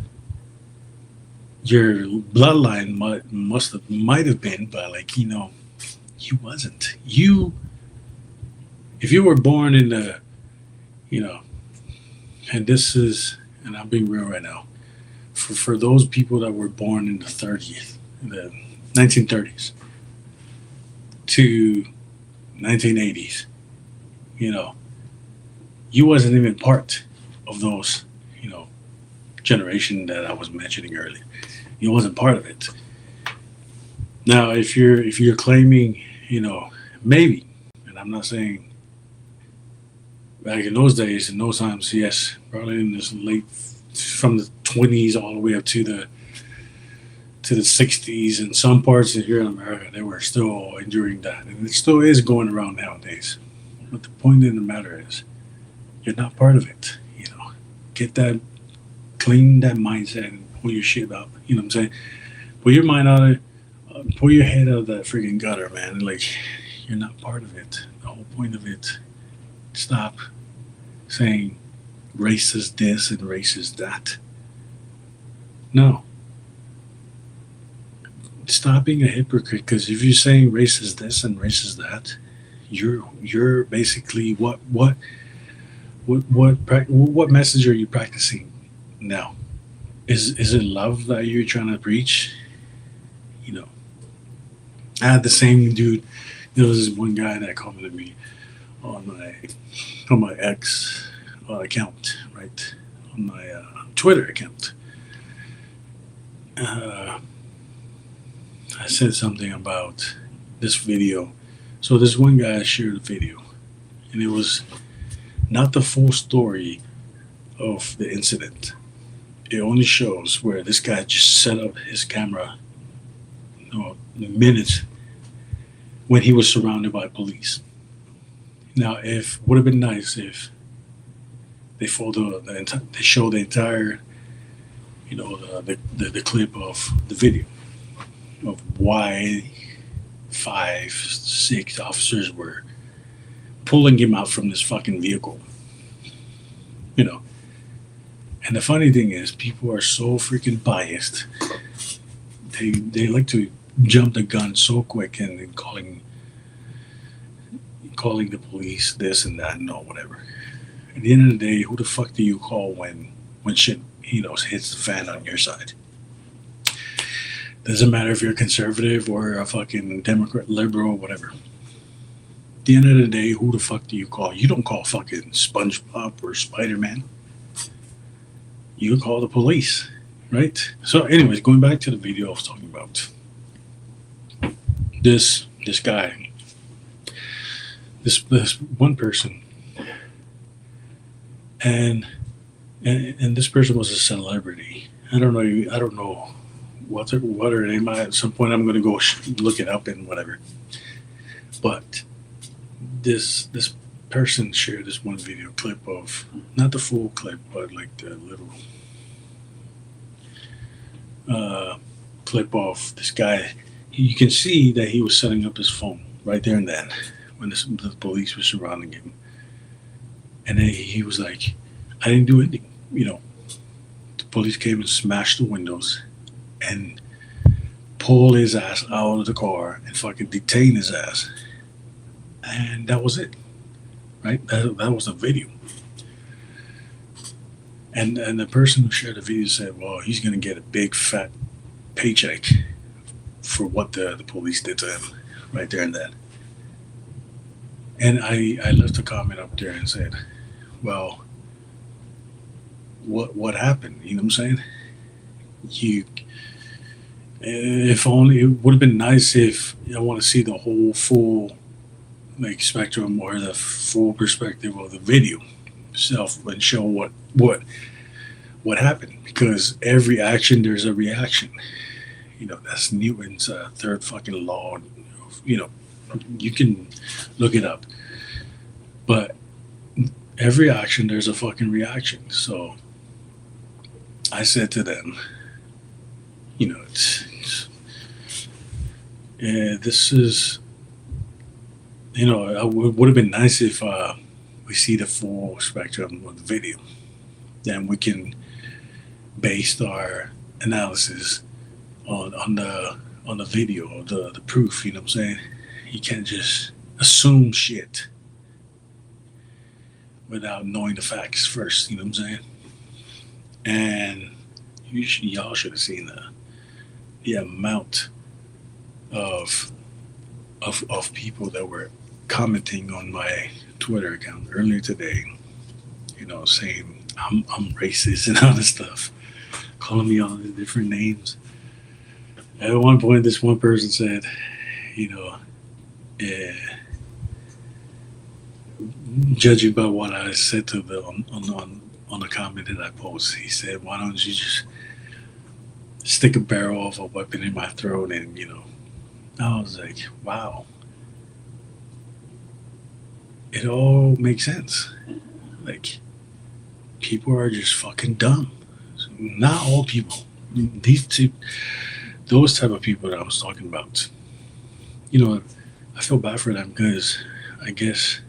Your bloodline might have been, but you wasn't. If you were born in the, and this is, and I'm being real right now, for those people that were born in the 1930s to 1980s, you wasn't even part of those, generation that I was mentioning earlier. You wasn't part of it. Now, if you're claiming, maybe, and I'm not saying back in those days, in those times, yes, probably in this late, from the 20s all the way up to the 60s, in some parts of here in America, they were still enduring that, and it still is going around nowadays. But the point in the matter is, you're not part of it. Get that, clean that mindset and pull your shit up. You know what I'm saying? Pull your mind out of, pull your head out of that freaking gutter, man. You're not part of it. The whole point of it. Stop saying race is this and race is that. No. Stop being a hypocrite, because if you're saying race is this and race is that, you're basically what message are you practicing now? Is it love that you're trying to preach? I had the same dude. There was this one guy that commented me on my X account, right, on my Twitter account. I said something about this video. So this one guy shared a video, and it was not the full story of the incident. It only shows where this guy just set up his camera, minutes when he was surrounded by police. Now, if would have been nice if they show the entire, the clip of the video of why 5, 6 officers were pulling him out from this fucking vehicle. And the funny thing is, people are so freaking biased. They like to jump the gun so quick and then calling the police this and that and all whatever. At the end of the day, who the fuck do you call when shit hits the fan on your side? Doesn't matter if you're a conservative or a fucking Democrat, liberal, whatever. At the end of the day, who the fuck do you call? You don't call fucking SpongeBob or Spider-Man. You call the police, right? So anyways, going back to the video I was talking about. This guy, this one person, and this person was a celebrity. I don't know what her name. At some point, I'm going to go look it up and whatever. But this person shared this one video clip of, not the full clip, but like the little clip of this guy. You can see that he was setting up his phone right there and then when the police were surrounding him. And then he was like, I didn't do anything. The police came and smashed the windows and pulled his ass out of the car and fucking detained his ass. And that was it, right? That was the video. And the person who shared the video said, well, he's going to get a big fat paycheck for what the police did to him right there and then. And I left a comment up there and said, well, what happened? You know what I'm saying? If only it would have been nice if I want to see the whole full spectrum or the full perspective of the video itself and show what happened, because every action there's a reaction. That's Newton's third fucking law. You can look it up, but every action there's a fucking reaction. So I said to them, this is, it would have been nice if we see the full spectrum of the video. Then we can base our analysis on the video, the proof. You know what I'm saying? You can't just assume shit without knowing the facts first. You know what I'm saying? And y'all should have seen the amount of people that were commenting on my Twitter account earlier today, saying I'm racist and all this stuff, calling me all the different names. At one point, this one person said, judging by what I said to them on the comment that I posted, he said, why don't you just stick a barrel of a weapon in my throat? And I was like, wow, it all makes sense. Like, people are just fucking dumb. Not all people. Those type of people that I was talking about. I feel bad for them because I guess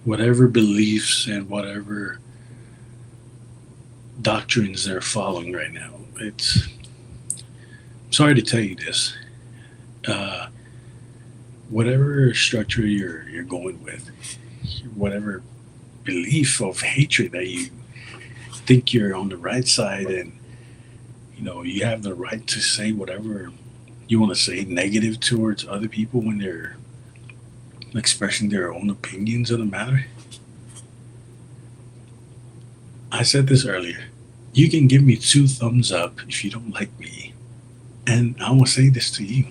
whatever beliefs and whatever doctrines they're following right now, I'm sorry to tell you this. Whatever structure you're going with, whatever belief of hatred that you think you're on the right side, and you have the right to say whatever you want to say negative towards other people when they're expressing their own opinions on the matter. I said this earlier. You can give me 2 thumbs up if you don't like me, and I will say this to you.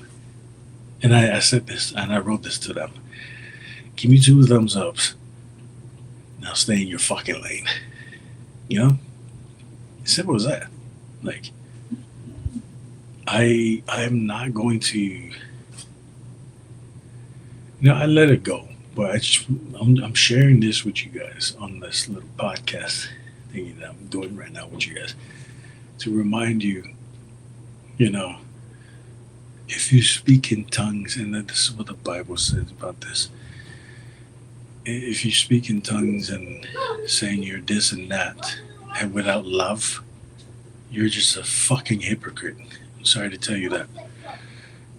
And I said this, and I wrote this to them. Give me 2 thumbs ups. Now stay in your fucking lane. Simple as that. Like, I'm not going to. I let it go, but I'm sharing this with you guys on this little podcast thing that I'm doing right now with you guys to remind you, if you speak in tongues, and this is what the Bible says about this. If you speak in tongues and saying you're this and that, and without love, you're just a fucking hypocrite. I'm sorry to tell you that.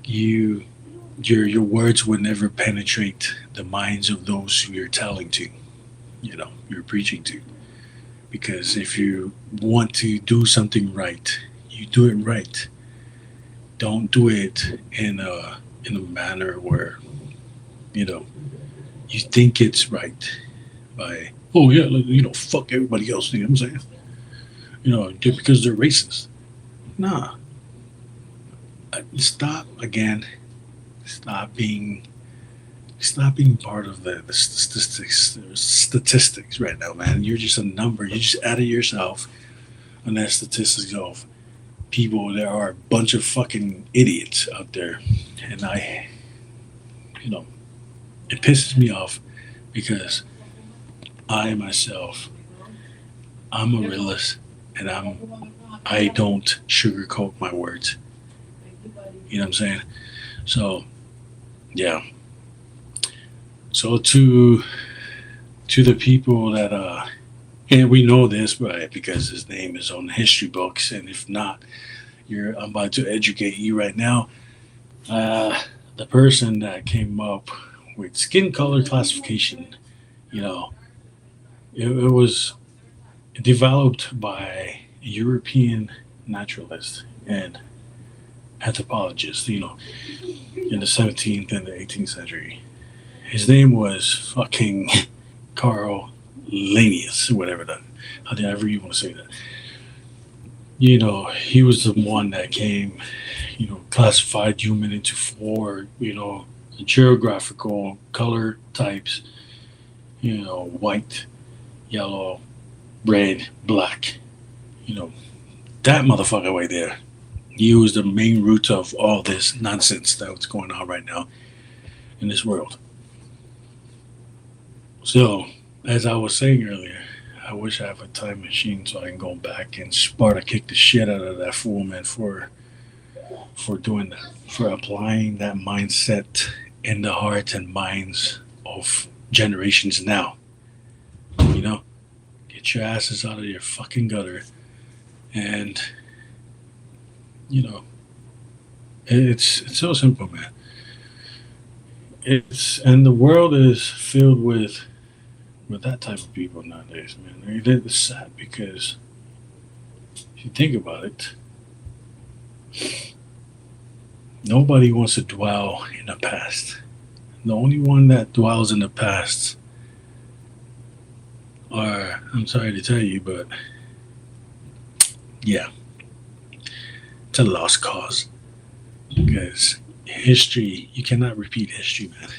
Your words would never penetrate the minds of those who you're telling to, you're preaching to. Because if you want to do something right, you do it right. Don't do it in a manner where, you think it's right by, oh yeah, fuck everybody else. You know what I'm saying? Just because they're racist. Nah. Stop again. Stop being part of the statistics right now, man. You're just a number. You just added yourself on that statistics of people. There are a bunch of fucking idiots out there, and it pisses me off because I myself, I'm a realist, and I don't sugarcoat my words. You know what I'm saying? So, yeah. So to the people that and we know this, right, because his name is on the history books, and if not, I'm about to educate you right now. Uh, the person that came up with skin color classification, you know, it was developed by a European naturalist and anthropologist, in the 17th and the 18th century. His name was fucking Carl Linnaeus, whatever that, however you want to say that. He was the one that came, classified human into four, geographical color types, white, yellow, red, black. You know, that motherfucker right there. He was the main root of all this nonsense that's going on right now in this world. So, as I was saying earlier, I wish I have a time machine so I can go back and Sparta kick the shit out of that fool, man, for doing that, for applying that mindset in the hearts and minds of generations now. You know, get your asses out of your fucking gutter, and you know, it's so simple, man. And the world is filled with that type of people nowadays, man. It's sad because if you think about it, nobody wants to dwell in the past. The only one that dwells in the past are, I'm sorry to tell you, but yeah, it's a lost cause because history, you cannot repeat history, man.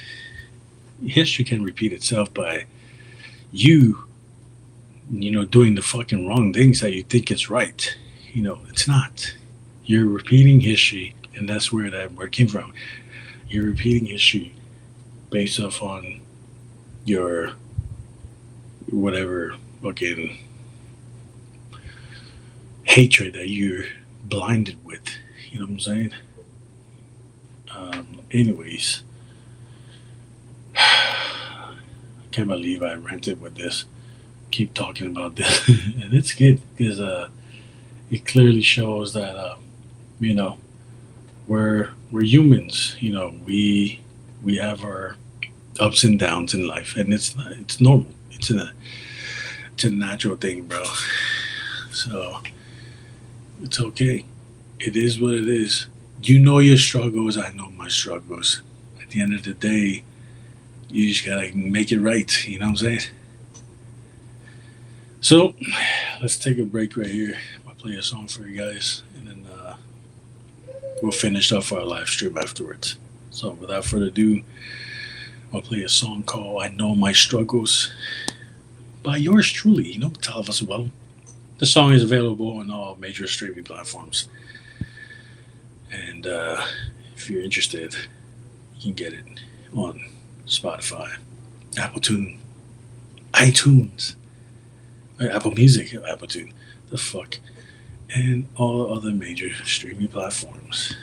History can repeat itself by you, doing the fucking wrong things that you think is right. It's not. You're repeating history, and that's where that word came from. You're repeating history based off on your whatever fucking hatred that you're blinded with. You know what I'm saying? Anyways, I can't believe I rented with this. Keep talking about this, and it's good because it clearly shows that you know we're humans. We have our ups and downs in life, and it's normal. It's a natural thing, bro. So it's okay. It is what it is. You know your struggles. I know my struggles. At the end of the day, you just gotta make it right. You know what I'm saying? So let's take a break right here. I'll play a song for you guys, and then we'll finish off our live stream afterwards. So without further ado, I'll play a song called "I Know My Struggles" by yours truly. Faasavalu. The song is available on all major streaming platforms, and if you're interested, you can get it on Spotify, Apple Tune, iTunes, or Apple Music, Apple Tune, the fuck, and all other major streaming platforms.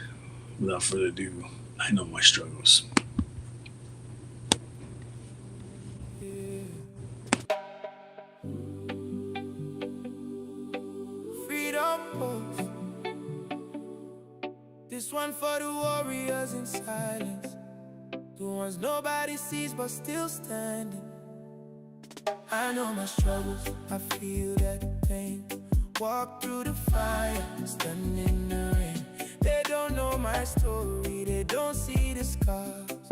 Without further ado, I know my struggles. Freedom pose. This one for the warriors in silence, the ones nobody sees but still standing. I know my struggles, I feel that pain. Walk through the fire, stand in the rain. They don't know my story, they don't see the scars,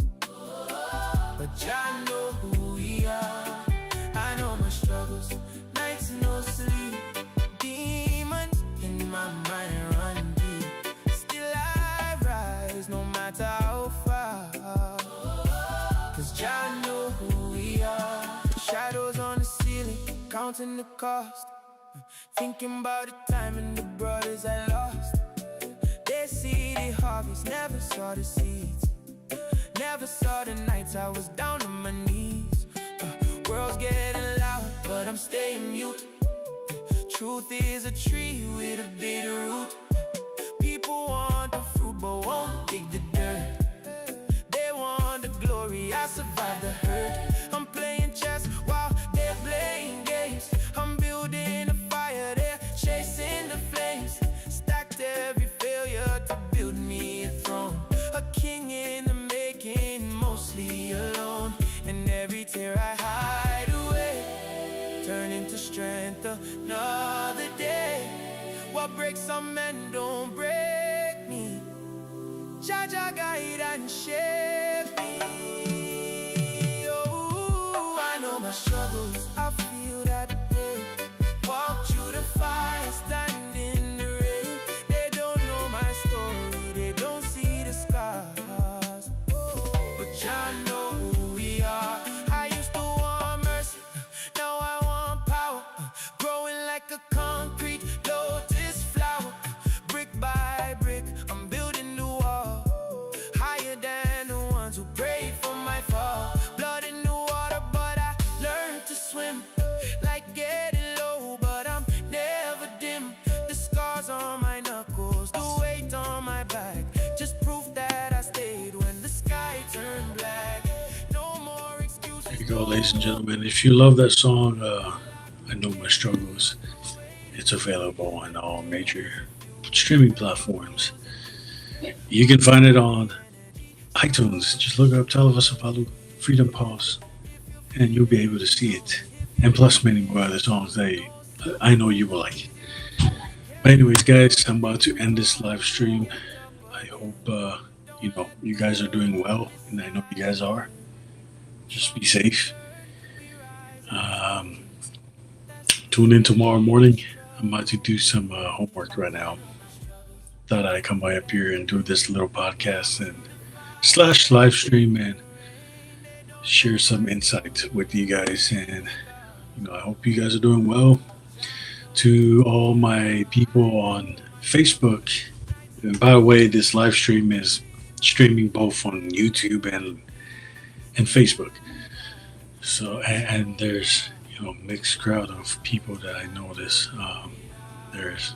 but I know who we are. I know my struggles, nights no sleep, demons in my mind run deep. Still I rise, no matter how far, cause I know who we are. Shadows on the ceiling, counting the cost, thinking about the time and the brothers I lost. They see the harvest, never saw the seeds, never saw the nights I was down on my knees. World's getting loud, but I'm staying mute. Truth is a tree with a bitter root. People want the fruit but won't dig the dirt. They want the glory, I survived the hurt. turn into strength another day. What breaks some men don't break me. Jaja guide and shape me. Oh, I know my struggles, I feel that pain. Walk through the fire, stand in the rain. They don't know my story, they don't see the scars. But Jah know who we are. I used to want mercy, now I want power. Growing like a concrete lotus flower. Brick by brick, I'm building the wall. Higher than the ones who prayed for my fall. Blood in the water, but I learned to swim. Like getting low, but I'm never dim. The scars on my knuckles, the weight on my back, just proof that I stayed when the sky turned black. No more excuses. There you go, ladies and gentlemen. If you love that song, I Know My Struggles, it's available on all major streaming platforms. You can find it on iTunes. Just look up Faasavalu-FREEDOM Pause, and you'll be able to see it. And plus many more other songs that I know you will like. But anyways, guys, I'm about to end this live stream. I hope you guys are doing well, and I know you guys are. Just be safe. Tune in tomorrow morning. I'm about to do some homework right now. Thought I'd come by up here and do this little podcast and / live stream and share some insight with you guys. And I hope you guys are doing well. To all my people on Facebook, and by the way, this live stream is streaming both on YouTube and Facebook. So, and there's mixed crowd of people that I notice. There's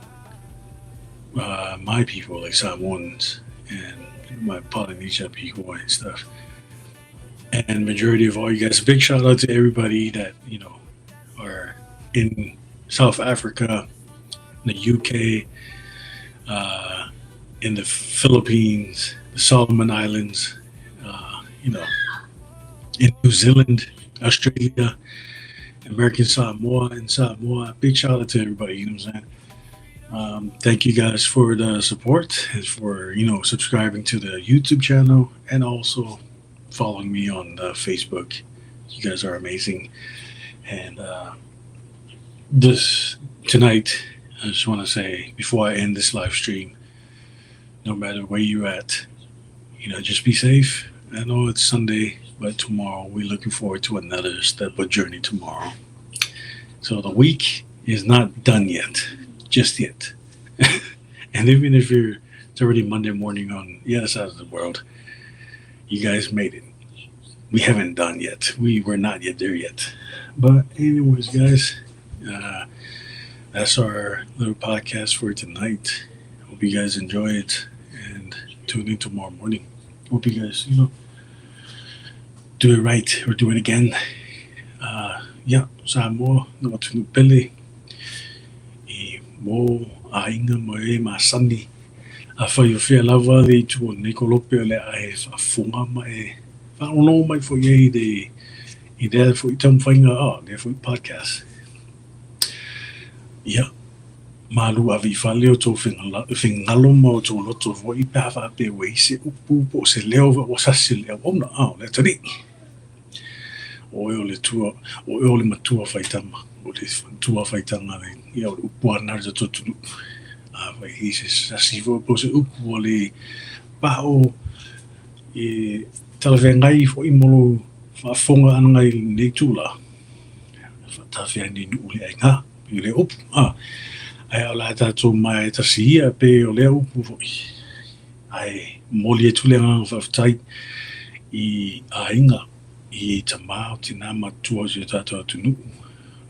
my people, like Samoans, and my Polynesia people and stuff. And majority of all you guys, big shout out to everybody that are in South Africa, in the UK, in the Philippines, the Solomon Islands, in New Zealand, Australia, American Samoa, and Samoa. Big shout out to everybody, you know what I'm saying? Thank you guys for the support and for, subscribing to the YouTube channel and also following me on Facebook. You guys are amazing. And tonight, I just want to say, before I end this live stream, no matter where you're at, just be safe. I know it's Sunday, but tomorrow we're looking forward to another step of journey tomorrow. So the week is not done yet, just yet. And even if it's already Monday morning on the other side of the world, you guys made it. We haven't done yet. We're not yet there yet. But anyways, guys, that's our little podcast for tonight. Hope you guys enjoy it and tune in tomorrow morning. Hope you guys, do it right or do it again. Samoa, no tunu pele. Mo ainga mo masani. A whai lava le tu o Nikolope le a whafunga mai. Whaono mai fo ye i there for itam whainga there for podcast. Malu avi whale o tō whingalo mo tō loto fo I pāwha pe wei se upu po se leo o sasi leo ona le tari. O le tua, o le matua whaitama, o le tua whaitanga le o le upu anara tō tunu. Vai hi se sasi fo po se upu o le pao talawengai fo I molo whafonga anangai nei tūla. Whatawhia ni ule ai ngā, I le upu. Ai au la tātou mai tasihia pe o lea upu foi. Ai moli e tulenga whawhtai I ainga I tamā o tina matua o tātou atunu.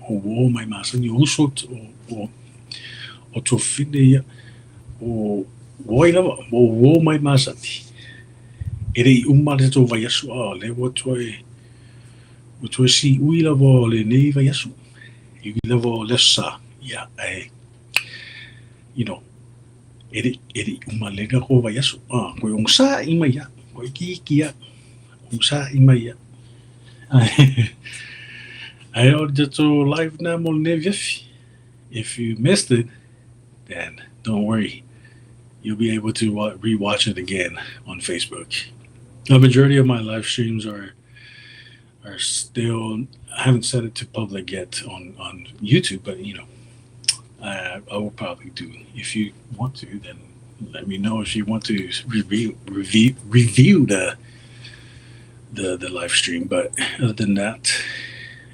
O wō mai masani o usot o tō whine ia. O wōi lawa, o wō mai masani. E rei umare tō vai asu le o tō si ui lawa o le nei vai asu. I ui lawa o lesa. Ia, ai. Eri umalega ko vai asu. Koe ongsa ima ia. Koe ki ia. Ongsa ima ia. I just live now on Neviff. If you missed it, then don't worry. You'll be able to rewatch it again on Facebook. The majority of my live streams are still. I haven't set it to public yet on YouTube, but I will probably do. If you want to, then let me know. If you want to review the live stream. But other than that,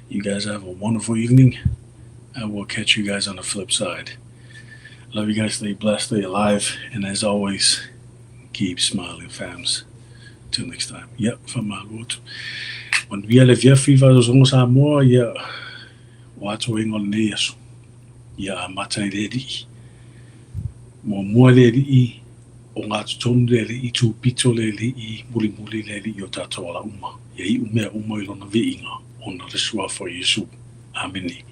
you guys have a wonderful evening. I will catch you guys on the flip side. Love you guys. Stay blessed, stay alive, and as always, keep smiling, fams. Till next time. Yep, van my lord. Want vi alle via FIFA so songo sa mo ya watu wengo ne yasu. Ya mata le di. Mo le di o ngā tuton le i tu pito le i muli le i o tātou ala uma. Ya I umea I lona veinga o na resua for Yesu. Ameni.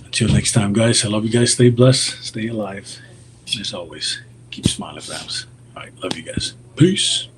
Until next time, guys. I love you guys. Stay blessed. Stay alive. And as always, keep smiling, fams. All right. Love you guys. Peace.